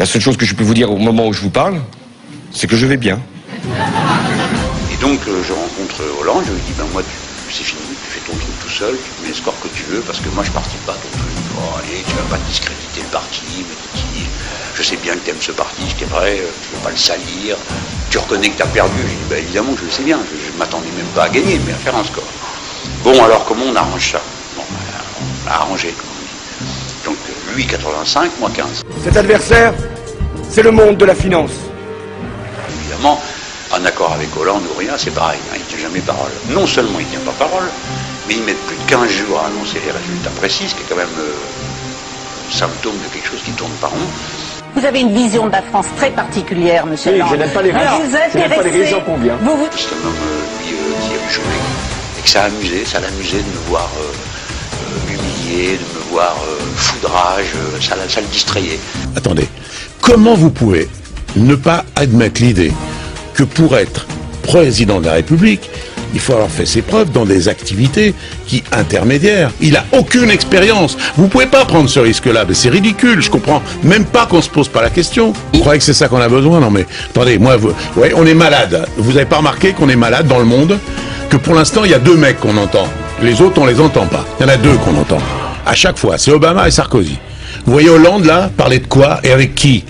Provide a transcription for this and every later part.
La seule chose que je peux vous dire au moment où je vous parle, c'est que je vais bien. Et donc je rencontre Hollande, je lui dis, ben moi c'est fini, tu fais ton truc tout seul, tu mets le score que tu veux, parce que moi je participe pas à ton truc. Oh, allez, tu vas pas discréditer le parti, mais je sais bien que tu aimes ce parti, ce qui est vrai, tu veux pas le salir, tu reconnais que tu as perdu. Je dis, ben évidemment, je le sais bien, je m'attendais même pas à gagner, mais à faire un score. Bon, alors comment on arrange ça? Bon, ben, on l'a arrangé, comme on dit. Donc lui 85, moi 15. Cet adversaire, c'est le monde de la finance. Évidemment, en accord avec Hollande ou rien, c'est pareil, hein, il ne tient jamais parole. Non seulement il ne tient pas parole, mais il met plus de 15 jours à annoncer les résultats précis, ce qui est quand même symptôme de quelque chose qui tourne par rond. Vous avez une vision de la France très particulière, monsieur Hollande. Je n'aime pas les régions. Je n'aime pas les régions qu'on vient. C'est un homme, lui, qui aime jouer, et que ça l'amusait de me voir m'humilier, de me voir foudrage, ça le distrayait. Attendez, comment vous pouvez ne pas admettre l'idée que pour être président de la République, il faut avoir fait ses preuves dans des activités qui intermédiaires. Il a aucune expérience. Vous pouvez pas prendre ce risque-là, mais c'est ridicule. Je comprends même pas qu'on se pose pas la question. Vous croyez que c'est ça qu'on a besoin? Non mais attendez, moi, ouais, on est malade. Vous avez pas remarqué qu'on est malade dans le monde? Que pour l'instant, il y a 2 mecs qu'on entend. Les autres, on les entend pas. Il y en a 2 qu'on entend. À chaque fois, c'est Obama et Sarkozy. Vous voyez Hollande là, parler de quoi et avec qui?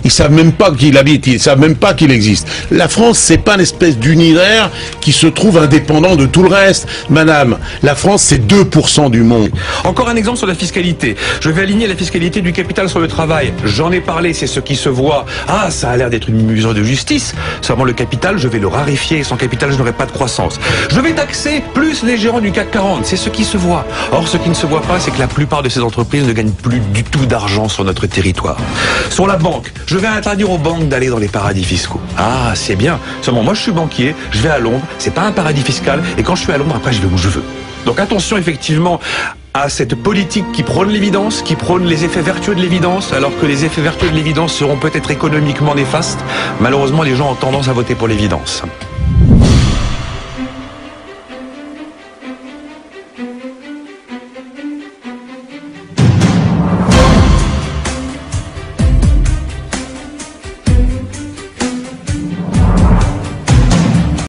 Ils savent même pas qu'il habite, ils savent même pas qu'il existe. La France, c'est pas une espèce d'univers qui se trouve indépendant de tout le reste. Madame, la France, c'est 2% du monde. Encore un exemple sur la fiscalité. Je vais aligner la fiscalité du capital sur le travail. J'en ai parlé, c'est ce qui se voit. Ah, ça a l'air d'être une mesure de justice. Seulement le capital, je vais le raréfier. Sans capital, je n'aurai pas de croissance. Je vais taxer plus les gérants du CAC 40. C'est ce qui se voit. Or, ce qui ne se voit pas, c'est que la plupart de ces entreprises ne gagnent plus du tout d'argent sur notre territoire. Sur la banque, je vais interdire aux banques d'aller dans les paradis fiscaux. Ah, c'est bien. Seulement, moi, je suis banquier, je vais à Londres, c'est pas un paradis fiscal, et quand je suis à Londres, après, je vais où je veux. Donc attention, effectivement, à cette politique qui prône l'évidence, qui prône les effets vertueux de l'évidence, alors que les effets vertueux de l'évidence seront peut-être économiquement néfastes. Malheureusement, les gens ont tendance à voter pour l'évidence.